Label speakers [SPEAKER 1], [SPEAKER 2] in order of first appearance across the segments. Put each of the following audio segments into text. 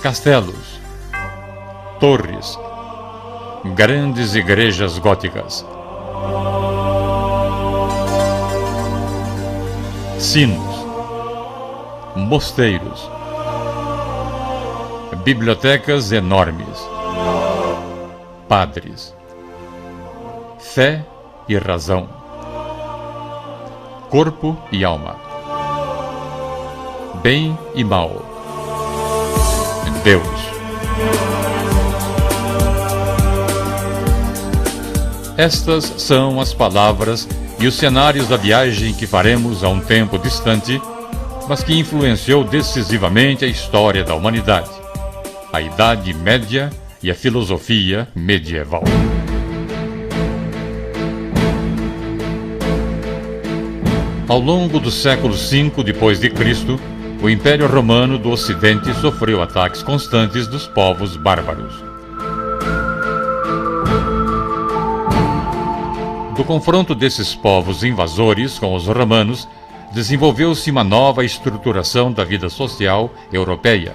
[SPEAKER 1] castelos, torres, grandes igrejas góticas, sinos, mosteiros, bibliotecas enormes, padres, fé e razão, corpo e alma, bem e mal, Deus. Estas são as palavras e os cenários da viagem que faremos a um tempo distante, mas que influenciou decisivamente a história da humanidade, a Idade Média e a filosofia medieval. Ao longo do século V d.C., o Império Romano do Ocidente sofreu ataques constantes dos povos bárbaros. Do confronto desses povos invasores com os romanos, desenvolveu-se uma nova estruturação da vida social europeia,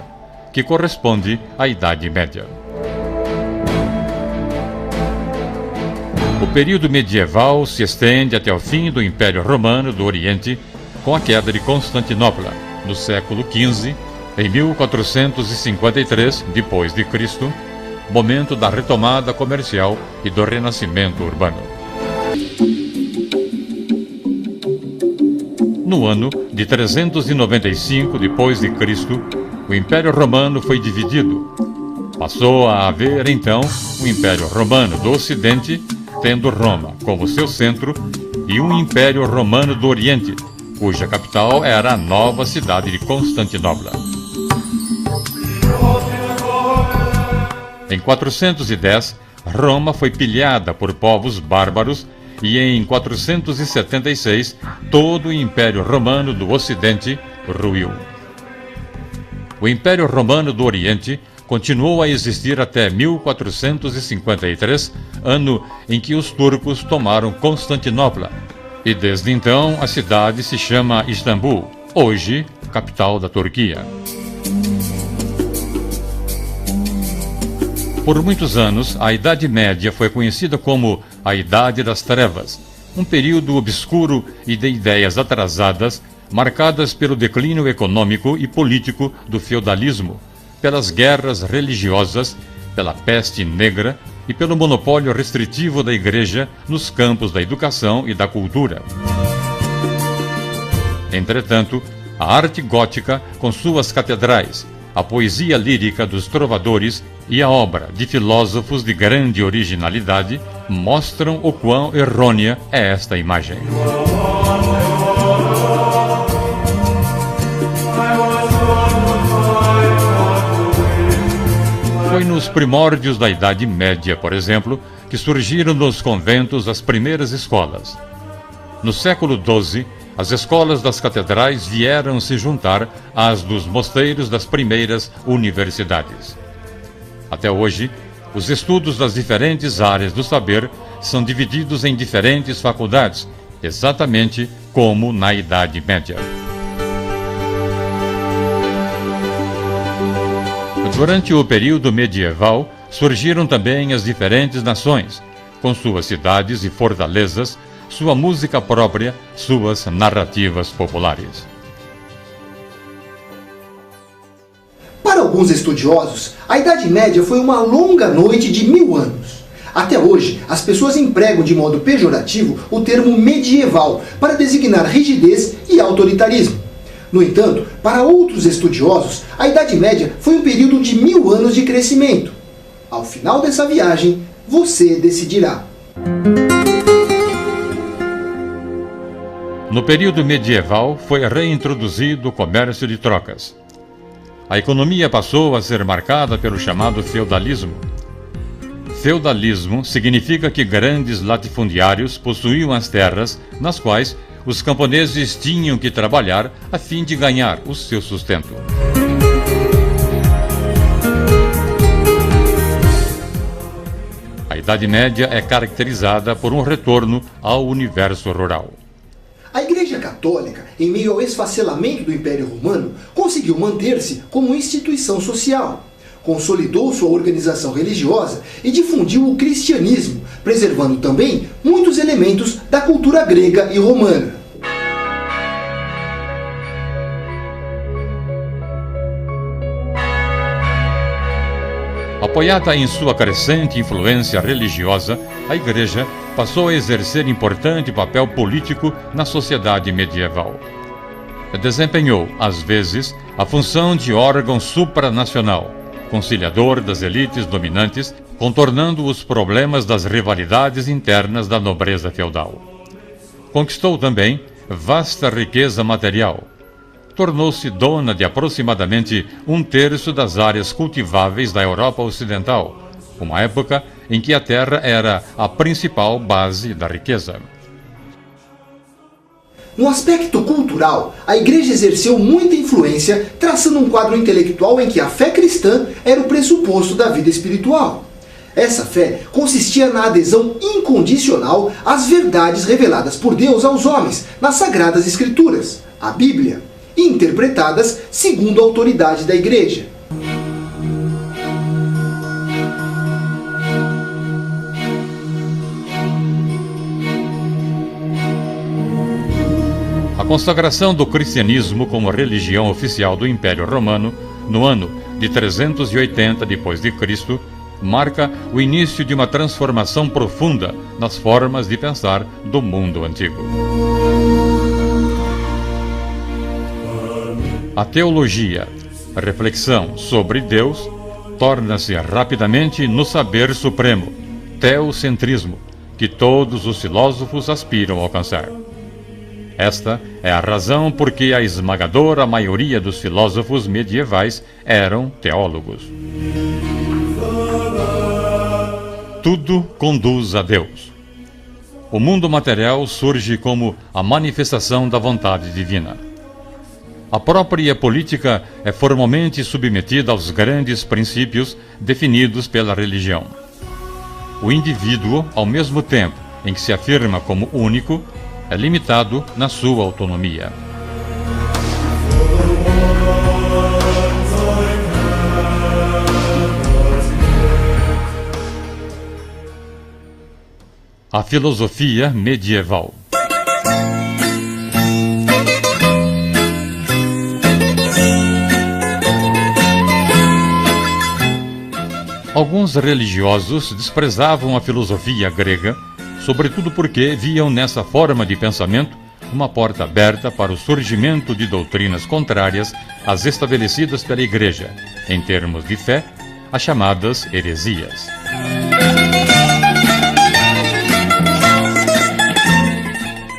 [SPEAKER 1] que corresponde à Idade Média. O período medieval se estende até o fim do Império Romano do Oriente, com a queda de Constantinopla, no século XV, em 1453 d.C., momento da retomada comercial e do renascimento urbano. No ano de 395 d.C., o Império Romano foi dividido. Passou a haver, então, o Império Romano do Ocidente, tendo Roma como seu centro, e um Império Romano do Oriente, cuja capital era a nova cidade de Constantinopla. Em 410, Roma foi pilhada por povos bárbaros e em 476 todo o Império Romano do Ocidente ruiu. O Império Romano do Oriente continuou a existir até 1453, ano em que os turcos tomaram Constantinopla, e desde então a cidade se chama Istambul, hoje capital da Turquia. Por muitos anos, a Idade Média foi conhecida como a Idade das Trevas, um período obscuro e de ideias atrasadas, marcadas pelo declínio econômico e político do feudalismo, pelas guerras religiosas, pela peste negra e pelo monopólio restritivo da Igreja nos campos da educação e da cultura. Entretanto, a arte gótica, com suas catedrais, a poesia lírica dos trovadores e a obra de filósofos de grande originalidade mostram o quão errônea é esta imagem. Foi nos primórdios da Idade Média, por exemplo, que surgiram nos conventos as primeiras escolas. No século XII, as escolas das catedrais vieram se juntar às dos mosteiros das primeiras universidades. Até hoje, os estudos das diferentes áreas do saber são divididos em diferentes faculdades, exatamente como na Idade Média. Durante o período medieval, surgiram também as diferentes nações, com suas cidades e fortalezas, sua música própria, suas narrativas populares.
[SPEAKER 2] Para alguns estudiosos, a Idade Média foi uma longa noite de 1000 anos. Até hoje, as pessoas empregam de modo pejorativo o termo medieval para designar rigidez e autoritarismo. No entanto, para outros estudiosos, a Idade Média foi um período de 1000 anos de crescimento. Ao final dessa viagem, você decidirá.
[SPEAKER 1] No período medieval, foi reintroduzido o comércio de trocas. A economia passou a ser marcada pelo chamado feudalismo. Feudalismo significa que grandes latifundiários possuíam as terras nas quais os camponeses tinham que trabalhar a fim de ganhar o seu sustento. A Idade Média é caracterizada por um retorno ao universo rural.
[SPEAKER 2] A Igreja Católica, em meio ao esfacelamento do Império Romano, conseguiu manter-se como instituição social. consolidou sua organização religiosa e difundiu o cristianismo, preservando também muitos elementos da cultura grega e romana.
[SPEAKER 1] Apoiada em sua crescente influência religiosa, a Igreja passou a exercer importante papel político na sociedade medieval. Desempenhou, às vezes, a função de órgão supranacional, conciliador das elites dominantes, contornando os problemas das rivalidades internas da nobreza feudal. Conquistou também vasta riqueza material. Tornou-se dona de aproximadamente 1/3 das áreas cultiváveis da Europa Ocidental, uma época em que a terra era a principal base da riqueza.
[SPEAKER 2] No aspecto cultural, a Igreja exerceu muita influência, traçando um quadro intelectual em que a fé cristã era o pressuposto da vida espiritual. Essa fé consistia na adesão incondicional às verdades reveladas por Deus aos homens nas Sagradas Escrituras, a Bíblia, interpretadas segundo a autoridade da Igreja.
[SPEAKER 1] A consagração do cristianismo como religião oficial do Império Romano, no ano de 380 d.C., marca o início de uma transformação profunda nas formas de pensar do mundo antigo. A teologia, a reflexão sobre Deus, torna-se rapidamente no saber supremo, teocentrismo, que todos os filósofos aspiram a alcançar. Esta é a razão por que a esmagadora maioria dos filósofos medievais eram teólogos. Tudo conduz a Deus. O mundo material surge como a manifestação da vontade divina. A própria política é formalmente submetida aos grandes princípios definidos pela religião. O indivíduo, ao mesmo tempo em que se afirma como único, é limitado na sua autonomia. A filosofia medieval. Alguns religiosos desprezavam a filosofia grega, sobretudo porque viam nessa forma de pensamento uma porta aberta para o surgimento de doutrinas contrárias às estabelecidas pela Igreja, em termos de fé, as chamadas heresias.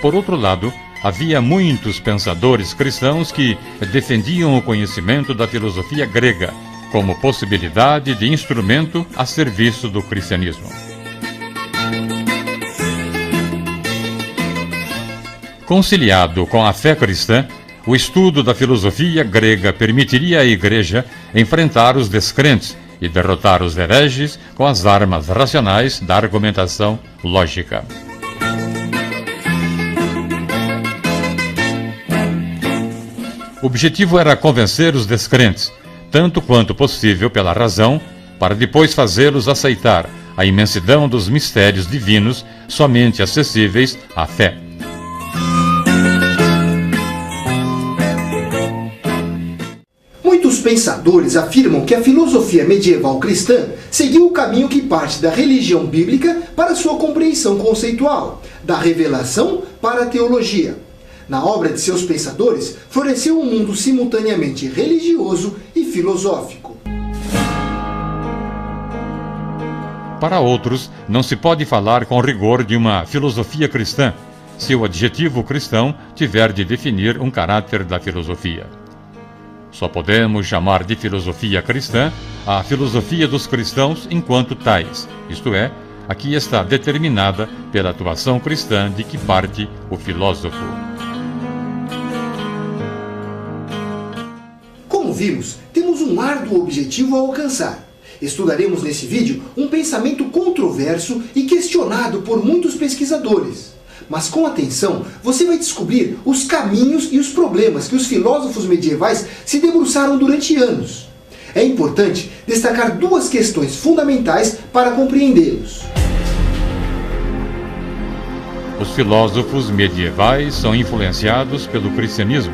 [SPEAKER 1] Por outro lado, havia muitos pensadores cristãos que defendiam o conhecimento da filosofia grega como possibilidade de instrumento a serviço do cristianismo. Conciliado com a fé cristã, o estudo da filosofia grega permitiria à Igreja enfrentar os descrentes e derrotar os hereges com as armas racionais da argumentação lógica. O objetivo era convencer os descrentes, tanto quanto possível pela razão, para depois fazê-los aceitar a imensidão dos mistérios divinos somente acessíveis à fé.
[SPEAKER 2] Muitos pensadores afirmam que a filosofia medieval cristã seguiu o caminho que parte da religião bíblica para sua compreensão conceitual, da revelação para a teologia. Na obra de seus pensadores, floresceu um mundo simultaneamente religioso e filosófico.
[SPEAKER 1] Para outros, não se pode falar com rigor de uma filosofia cristã, se o adjetivo cristão tiver de definir um caráter da filosofia. Só podemos chamar de filosofia cristã a filosofia dos cristãos enquanto tais, isto é, a que está determinada pela atuação cristã de que parte o filósofo.
[SPEAKER 2] Como vimos, temos um árduo objetivo a alcançar. Estudaremos nesse vídeo um pensamento controverso e questionado por muitos pesquisadores. Mas com atenção, você vai descobrir os caminhos e os problemas que os filósofos medievais se debruçaram durante anos. É importante destacar duas questões fundamentais para compreendê-los.
[SPEAKER 1] Os filósofos medievais são influenciados pelo cristianismo.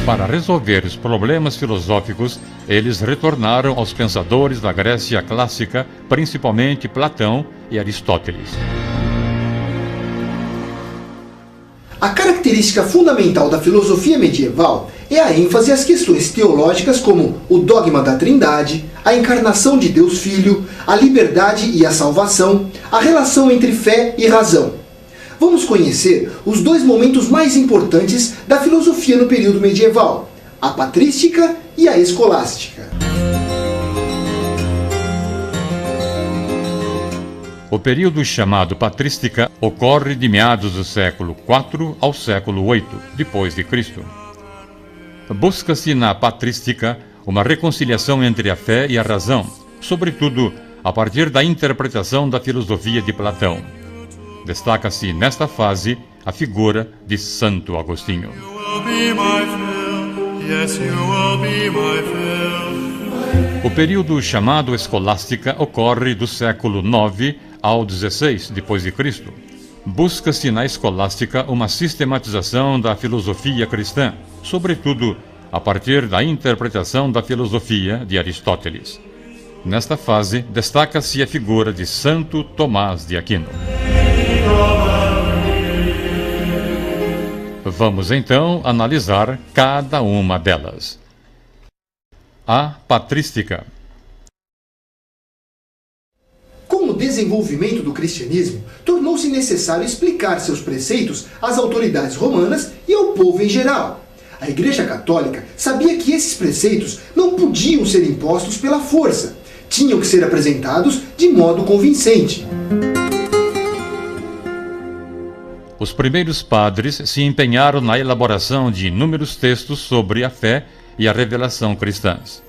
[SPEAKER 1] Para resolver os problemas filosóficos, eles retornaram aos pensadores da Grécia clássica, principalmente Platão e Aristóteles.
[SPEAKER 2] A característica fundamental da filosofia medieval é a ênfase às questões teológicas como o dogma da Trindade, a encarnação de Deus Filho, a liberdade e a salvação, a relação entre fé e razão. Vamos conhecer os dois momentos mais importantes da filosofia no período medieval, a patrística e a escolástica.
[SPEAKER 1] O período chamado patrística ocorre de meados do século IV ao século VIII depois de Cristo. Busca-se na patrística uma reconciliação entre a fé e a razão, sobretudo a partir da interpretação da filosofia de Platão. Destaca-se nesta fase a figura de Santo Agostinho. O período chamado escolástica ocorre do século IX ao XVI depois de Cristo. Busca-se na escolástica uma sistematização da filosofia cristã, sobretudo a partir da interpretação da filosofia de Aristóteles. Nesta fase, destaca-se a figura de Santo Tomás de Aquino. Vamos então analisar cada uma delas. A patrística.
[SPEAKER 2] Com o desenvolvimento do cristianismo, tornou-se necessário explicar seus preceitos às autoridades romanas e ao povo em geral. A Igreja Católica sabia que esses preceitos não podiam ser impostos pela força, tinham que ser apresentados de modo convincente.
[SPEAKER 1] Os primeiros padres se empenharam na elaboração de inúmeros textos sobre a fé e a revelação cristãs.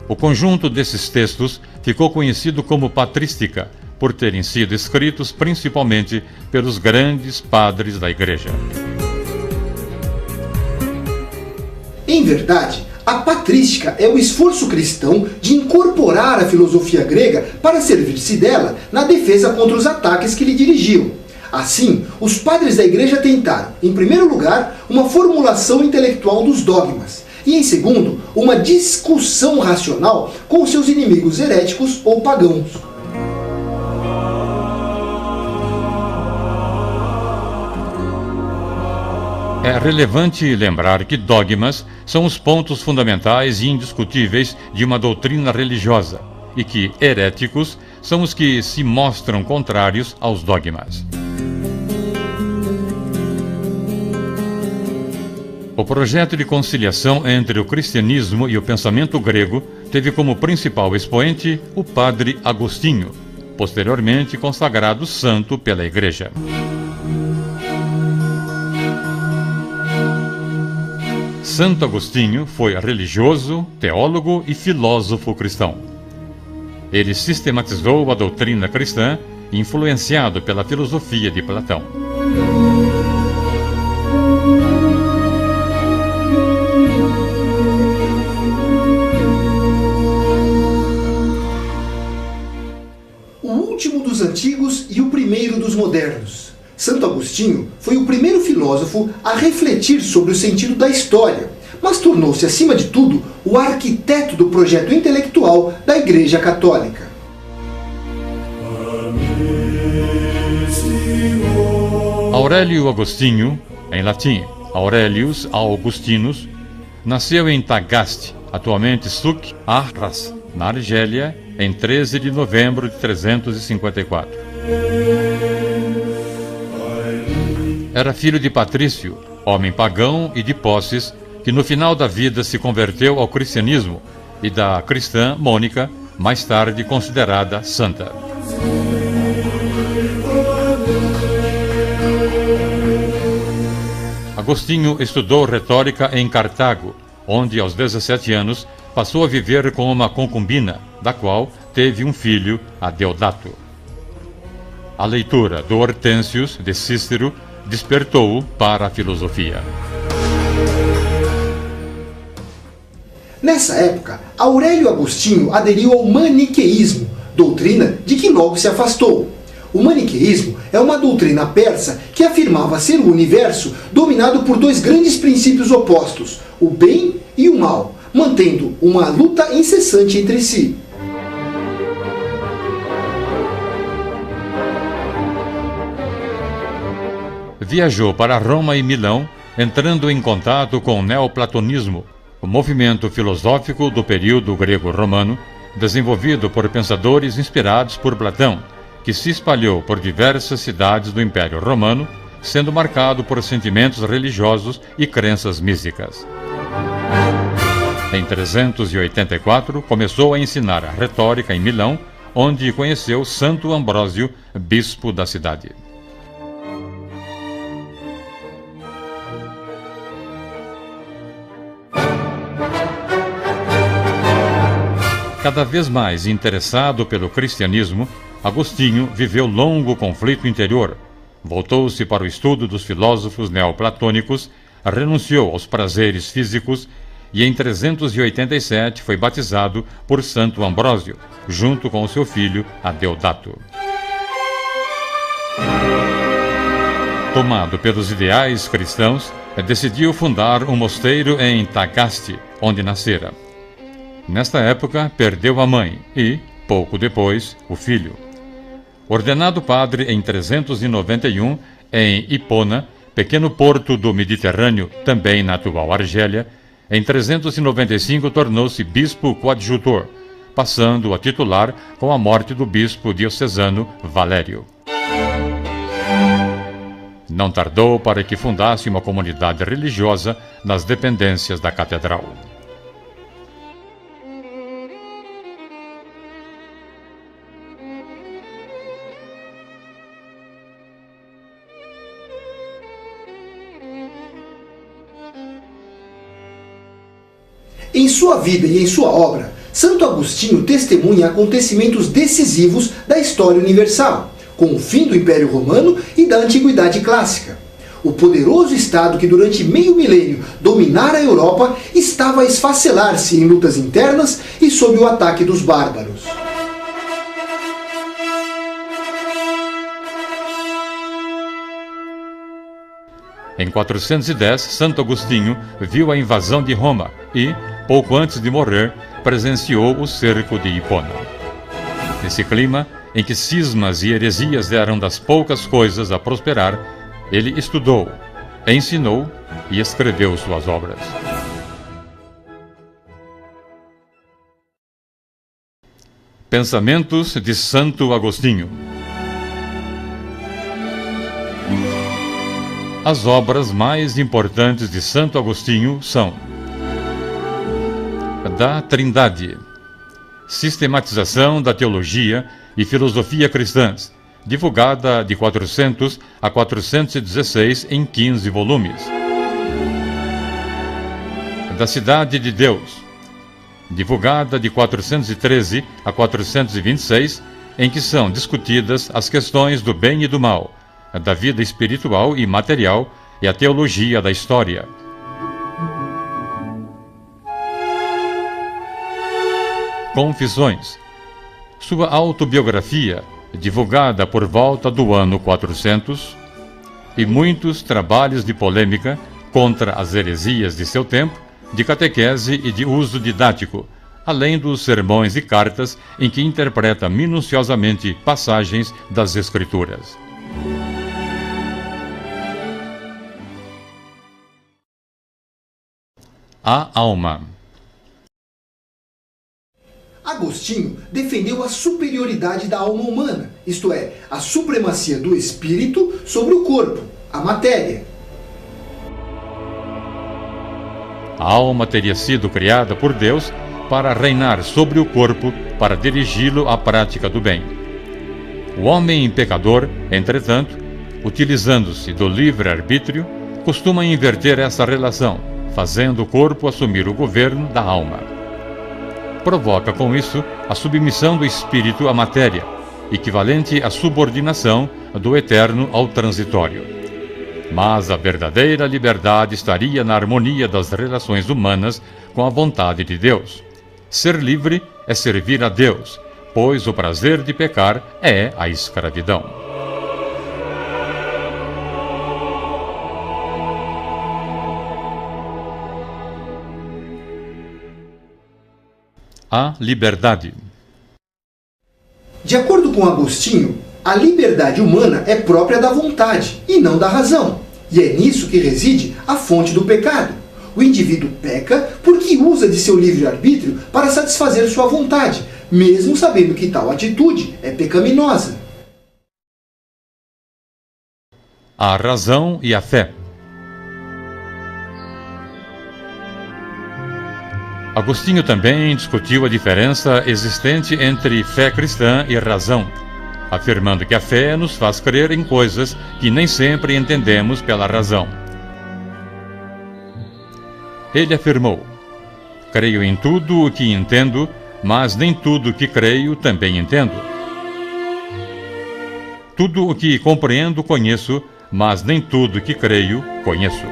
[SPEAKER 1] O conjunto desses textos ficou conhecido como patrística, por terem sido escritos principalmente pelos grandes padres da Igreja.
[SPEAKER 2] Em verdade, a patrística é o esforço cristão de incorporar a filosofia grega para servir-se dela na defesa contra os ataques que lhe dirigiam. Assim, os padres da Igreja tentaram, em primeiro lugar, uma formulação intelectual dos dogmas, e em segundo, uma discussão racional com seus inimigos heréticos ou pagãos.
[SPEAKER 1] É relevante lembrar que dogmas são os pontos fundamentais e indiscutíveis de uma doutrina religiosa, e que heréticos são os que se mostram contrários aos dogmas. O projeto de conciliação entre o cristianismo e o pensamento grego teve como principal expoente o padre Agostinho, posteriormente consagrado santo pela Igreja. Santo Agostinho foi religioso, teólogo e filósofo cristão. Ele sistematizou a doutrina cristã, influenciado pela filosofia de Platão.
[SPEAKER 2] O último dos antigos e o primeiro dos modernos. Santo Agostinho foi o primeiro filósofo a refletir sobre o sentido da história, mas tornou-se, acima de tudo, o arquiteto do projeto intelectual da Igreja Católica.
[SPEAKER 1] Aurélio Agostinho, em latim Aurelius Augustinus, nasceu em Tagaste, atualmente Souq Ahras, na Argélia, em 13 de novembro de 354. Era filho de Patrício, homem pagão e de posses, que no final da vida se converteu ao cristianismo, e da cristã Mônica, mais tarde considerada santa. Agostinho estudou retórica em Cartago, onde aos 17 anos passou a viver com uma concubina, da qual teve um filho, Adeodato. A leitura do Hortênsios de Cícero despertou-o para a filosofia.
[SPEAKER 2] Nessa época, Aurélio Agostinho aderiu ao maniqueísmo, doutrina de que logo se afastou. O maniqueísmo é uma doutrina persa que afirmava ser o universo dominado por dois grandes princípios opostos, o bem e o mal, mantendo uma luta incessante entre si.
[SPEAKER 1] Viajou para Roma e Milão, entrando em contato com o neoplatonismo, o movimento filosófico do período grego-romano, desenvolvido por pensadores inspirados por Platão, que se espalhou por diversas cidades do Império Romano, sendo marcado por sentimentos religiosos e crenças místicas. Em 384, começou a ensinar a retórica em Milão, onde conheceu Santo Ambrósio, bispo da cidade. Cada vez mais interessado pelo cristianismo, Agostinho viveu longo conflito interior. Voltou-se para o estudo dos filósofos neoplatônicos, renunciou aos prazeres físicos e em 387 foi batizado por Santo Ambrósio, junto com seu filho Adeodato. Tomado pelos ideais cristãos, decidiu fundar um mosteiro em Tagaste, onde nascera. Nesta época, perdeu a mãe e, pouco depois, o filho. Ordenado padre em 391, em Hipona, pequeno porto do Mediterrâneo, também na atual Argélia, em 395 tornou-se bispo coadjutor, passando a titular com a morte do bispo diocesano Valério. Não tardou para que fundasse uma comunidade religiosa nas dependências da catedral.
[SPEAKER 2] Em sua vida e em sua obra, Santo Agostinho testemunha acontecimentos decisivos da história universal, com o fim do Império Romano e da Antiguidade Clássica. O poderoso Estado que durante meio milênio dominara a Europa estava a esfacelar-se em lutas internas e sob o ataque dos bárbaros.
[SPEAKER 1] Em 410, Santo Agostinho viu a invasão de Roma e, pouco antes de morrer, presenciou o cerco de Hipona. Nesse clima, em que cismas e heresias eram das poucas coisas a prosperar, ele estudou, ensinou e escreveu suas obras. Pensamentos de Santo Agostinho. As obras mais importantes de Santo Agostinho são: da Trindade, sistematização da teologia e filosofia cristãs, divulgada de 400 a 416 em 15 volumes. Da Cidade de Deus, divulgada de 413 a 426, em que são discutidas as questões do bem e do mal, da vida espiritual e material e a teologia da história. Confissões, sua autobiografia, divulgada por volta do ano 400, e muitos trabalhos de polêmica contra as heresias de seu tempo, de catequese e de uso didático, além dos sermões e cartas em que interpreta minuciosamente passagens das Escrituras. A alma.
[SPEAKER 2] Agostinho defendeu a superioridade da alma humana, isto é, a supremacia do espírito sobre o corpo, a matéria.
[SPEAKER 1] A alma teria sido criada por Deus para reinar sobre o corpo, para dirigi-lo à prática do bem. O homem pecador, entretanto, utilizando-se do livre-arbítrio, costuma inverter essa relação, fazendo o corpo assumir o governo da alma. Provoca com isso a submissão do espírito à matéria, equivalente à subordinação do eterno ao transitório. Mas a verdadeira liberdade estaria na harmonia das relações humanas com a vontade de Deus. Ser livre é servir a Deus, pois o prazer de pecar é a escravidão. A liberdade.
[SPEAKER 2] De acordo com Agostinho, a liberdade humana é própria da vontade e não da razão. E é nisso que reside a fonte do pecado. O indivíduo peca porque usa de seu livre-arbítrio para satisfazer sua vontade, mesmo sabendo que tal atitude é pecaminosa.
[SPEAKER 1] A razão e a fé. Agostinho também discutiu a diferença existente entre fé cristã e razão, afirmando que a fé nos faz crer em coisas que nem sempre entendemos pela razão. Ele afirmou: creio em tudo o que entendo, mas nem tudo o que creio também entendo. Tudo o que compreendo conheço, mas nem tudo o que creio conheço.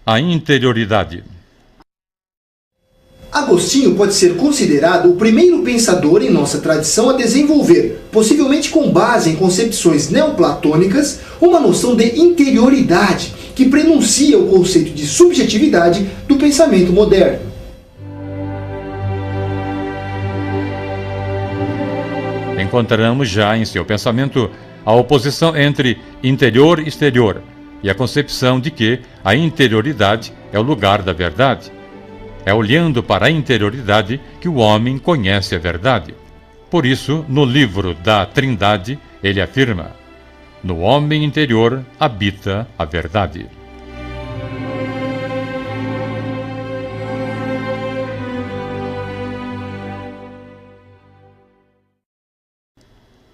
[SPEAKER 1] A interioridade.
[SPEAKER 2] Agostinho pode ser considerado o primeiro pensador em nossa tradição a desenvolver, possivelmente com base em concepções neoplatônicas, uma noção de interioridade que prenuncia o conceito de subjetividade do pensamento moderno.
[SPEAKER 1] Encontramos já em seu pensamento a oposição entre interior e exterior, e a concepção de que a interioridade é o lugar da verdade. É olhando para a interioridade que o homem conhece a verdade. Por isso, no livro da Trindade, ele afirma: no homem interior habita a verdade.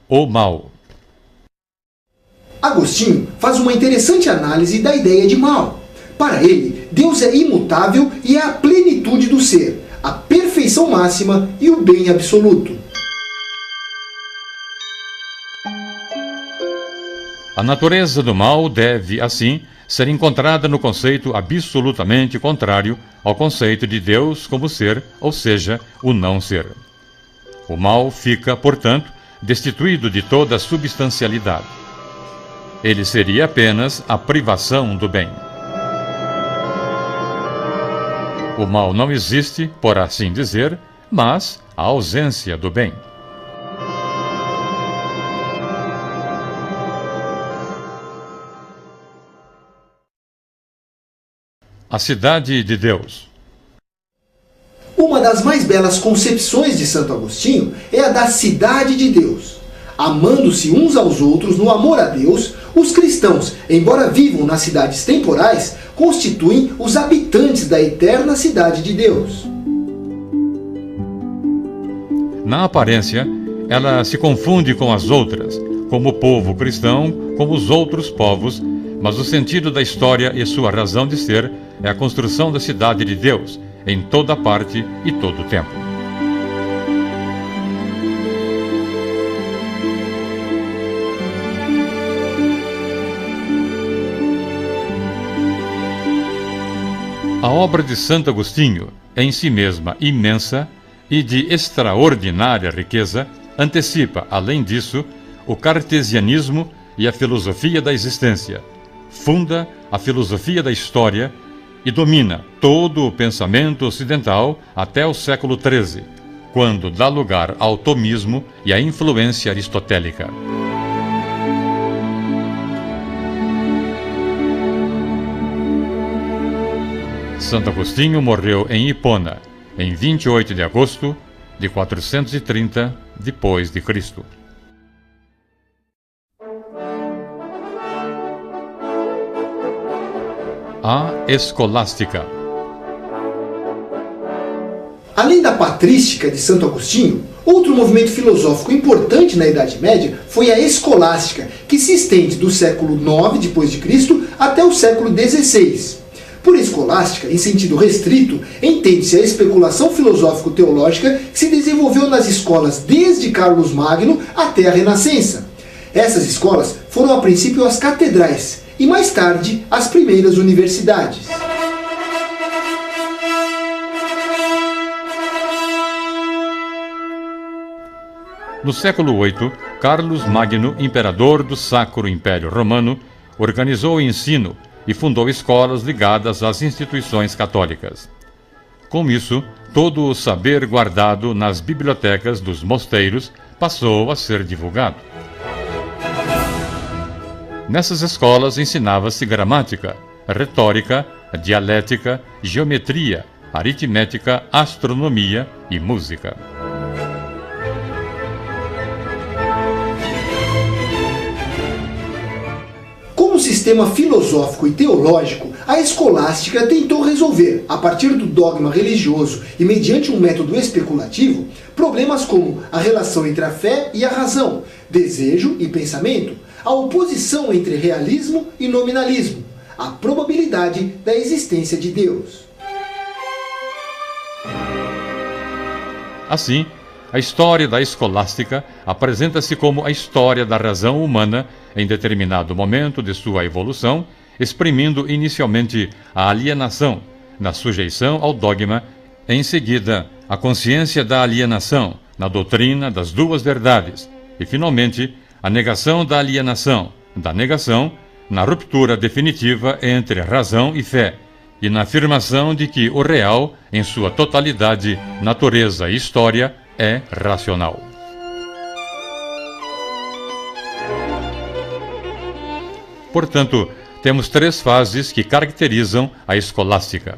[SPEAKER 1] O mal.
[SPEAKER 2] Agostinho faz uma interessante análise da ideia de mal. Para ele, Deus é imutável e é a plenitude do ser, a perfeição máxima e o bem absoluto.
[SPEAKER 1] A natureza do mal deve, assim, ser encontrada no conceito absolutamente contrário ao conceito de Deus como ser, ou seja, o não ser. O mal fica, portanto, destituído de toda substancialidade. Ele seria apenas a privação do bem. O mal não existe, por assim dizer, mas a ausência do bem. A cidade de Deus.
[SPEAKER 2] Uma das mais belas concepções de Santo Agostinho é a da cidade de Deus. Amando-se uns aos outros no amor a Deus, os cristãos, embora vivam nas cidades temporais, constituem os habitantes da eterna cidade de Deus.
[SPEAKER 1] Na aparência, ela se confunde com as outras, como o povo cristão, como os outros povos, mas o sentido da história e sua razão de ser é a construção da cidade de Deus, em toda parte e todo o tempo. A obra de Santo Agostinho, em si mesma imensa e de extraordinária riqueza, antecipa, além disso, o cartesianismo e a filosofia da existência, funda a filosofia da história e domina todo o pensamento ocidental até o século XIII, quando dá lugar ao tomismo e à influência aristotélica. Santo Agostinho morreu em Hipona, em 28 de agosto de 430 depois de Cristo. A escolástica.
[SPEAKER 2] Além da patrística de Santo Agostinho, outro movimento filosófico importante na Idade Média foi a escolástica, que se estende do século IX d.C. até o século XVI. Por escolástica, em sentido restrito, entende-se a especulação filosófico-teológica que se desenvolveu nas escolas desde Carlos Magno até a Renascença. Essas escolas foram a princípio as catedrais e mais tarde as primeiras universidades.
[SPEAKER 1] No século VIII, Carlos Magno, imperador do Sacro Império Romano, organizou o ensino e fundou escolas ligadas às instituições católicas. Com isso, todo o saber guardado nas bibliotecas dos mosteiros passou a ser divulgado. Nessas escolas ensinava-se gramática, retórica, dialética, geometria, aritmética, astronomia e música.
[SPEAKER 2] Como sistema filosófico e teológico, a escolástica tentou resolver, a partir do dogma religioso e mediante um método especulativo, problemas como a relação entre a fé e a razão, desejo e pensamento, a oposição entre realismo e nominalismo, a probabilidade da existência de Deus.
[SPEAKER 1] Assim, a história da escolástica apresenta-se como a história da razão humana em determinado momento de sua evolução, exprimindo inicialmente a alienação na sujeição ao dogma, em seguida a consciência da alienação na doutrina das duas verdades e, finalmente, a negação da alienação, da negação, na ruptura definitiva entre razão e fé, e na afirmação de que o real, em sua totalidade, natureza e história, é racional. Portanto, temos três fases que caracterizam a escolástica.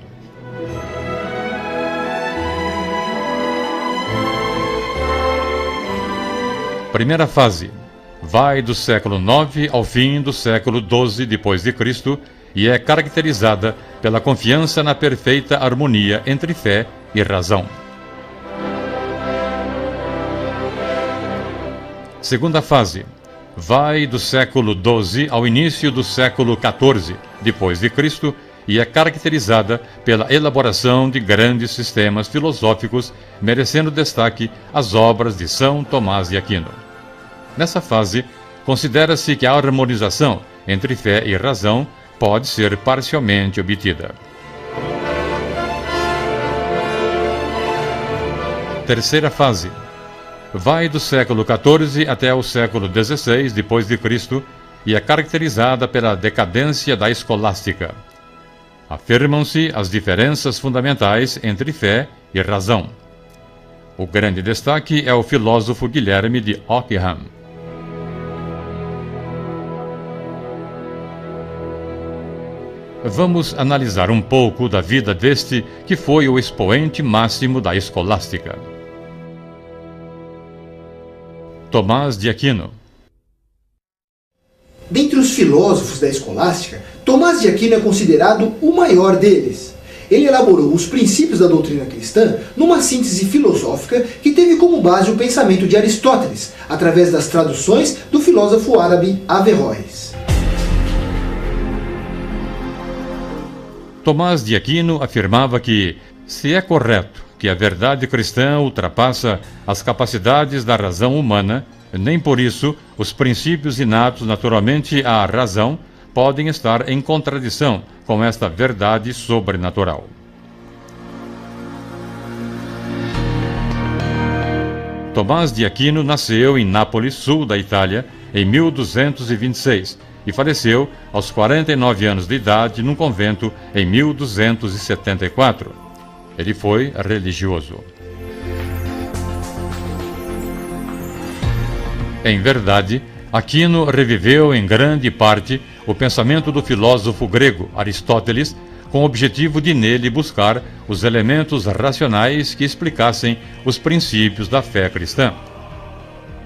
[SPEAKER 1] Primeira fase. Vai do século IX ao fim do século XII d.C. e é caracterizada pela confiança na perfeita harmonia entre fé e razão. Segunda fase. Vai do século XII ao início do século XIV d.C. e é caracterizada pela elaboração de grandes sistemas filosóficos, merecendo destaque as obras de São Tomás de Aquino. Nessa fase, considera-se que a harmonização entre fé e razão pode ser parcialmente obtida. Terceira fase. Vai do século XIV até o século XVI d.C. e é caracterizada pela decadência da escolástica. Afirmam-se as diferenças fundamentais entre fé e razão. O grande destaque é o filósofo Guilherme de Ockham. Vamos analisar um pouco da vida deste que foi o expoente máximo da escolástica. Tomás de Aquino.
[SPEAKER 2] Dentre os filósofos da escolástica, Tomás de Aquino é considerado o maior deles. Ele elaborou os princípios da doutrina cristã numa síntese filosófica que teve como base o pensamento de Aristóteles, através das traduções do filósofo árabe Averroes.
[SPEAKER 1] Tomás de Aquino afirmava que, se é correto que a verdade cristã ultrapassa as capacidades da razão humana, nem por isso os princípios inatos naturalmente à razão podem estar em contradição com esta verdade sobrenatural. Tomás de Aquino nasceu em Nápoles, sul da Itália, em 1226 e faleceu aos 49 anos de idade num convento em 1274. Ele foi religioso. Em verdade, Aquino reviveu em grande parte o pensamento do filósofo grego Aristóteles, com o objetivo de nele buscar os elementos racionais que explicassem os princípios da fé cristã.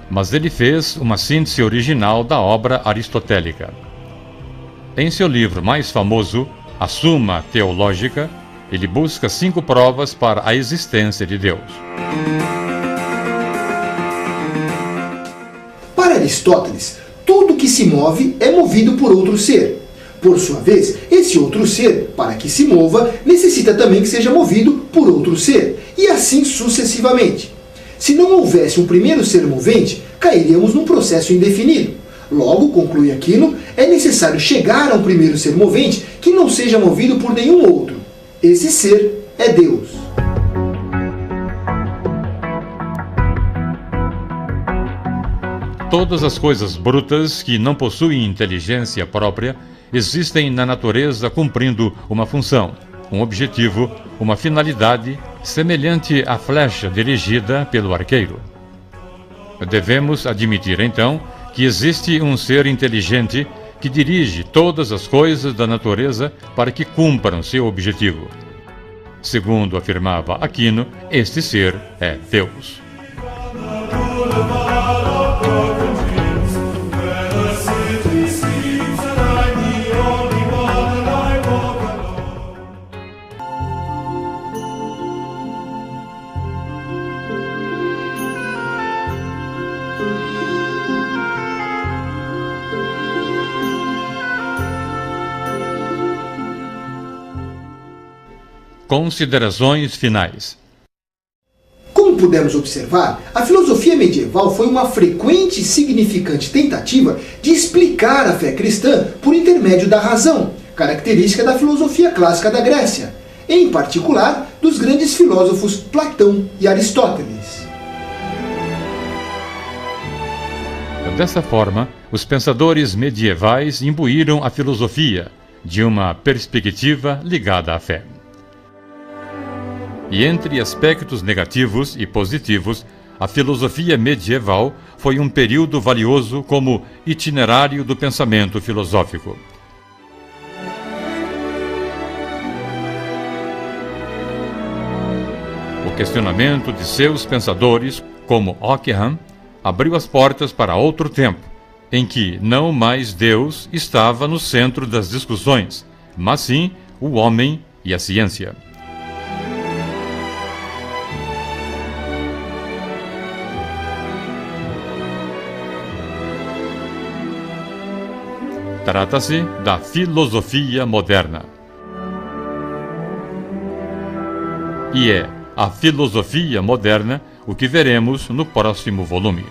[SPEAKER 1] Mas ele fez uma síntese original da obra aristotélica. Em seu livro mais famoso, A Suma Teológica, ele busca 5 provas para a existência de Deus.
[SPEAKER 2] Para Aristóteles, tudo que se move é movido por outro ser. Por sua vez, esse outro ser, para que se mova, necessita também que seja movido por outro ser, e assim sucessivamente. Se não houvesse um primeiro ser movente, cairíamos num processo indefinido. Logo, conclui Aquino, é necessário chegar a um primeiro ser movente que não seja movido por nenhum outro. Esse ser é Deus.
[SPEAKER 1] Todas as coisas brutas que não possuem inteligência própria existem na natureza cumprindo uma função, um objetivo, uma finalidade semelhante à flecha dirigida pelo arqueiro. Devemos admitir, então, que existe um ser inteligente que dirige todas as coisas da natureza para que cumpram seu objetivo. Segundo afirmava Aquino, este ser é Deus. Considerações finais.
[SPEAKER 2] Como pudemos observar, a filosofia medieval foi uma frequente e significante tentativa de explicar a fé cristã por intermédio da razão, característica da filosofia clássica da Grécia, em particular dos grandes filósofos Platão e Aristóteles.
[SPEAKER 1] Dessa forma, os pensadores medievais imbuíram a filosofia de uma perspectiva ligada à fé. E entre aspectos negativos e positivos, a filosofia medieval foi um período valioso como itinerário do pensamento filosófico. O questionamento de seus pensadores, como Ockham, abriu as portas para outro tempo, em que não mais Deus estava no centro das discussões, mas sim o homem e a ciência. Trata-se da filosofia moderna. E é a filosofia moderna o que veremos no próximo volume.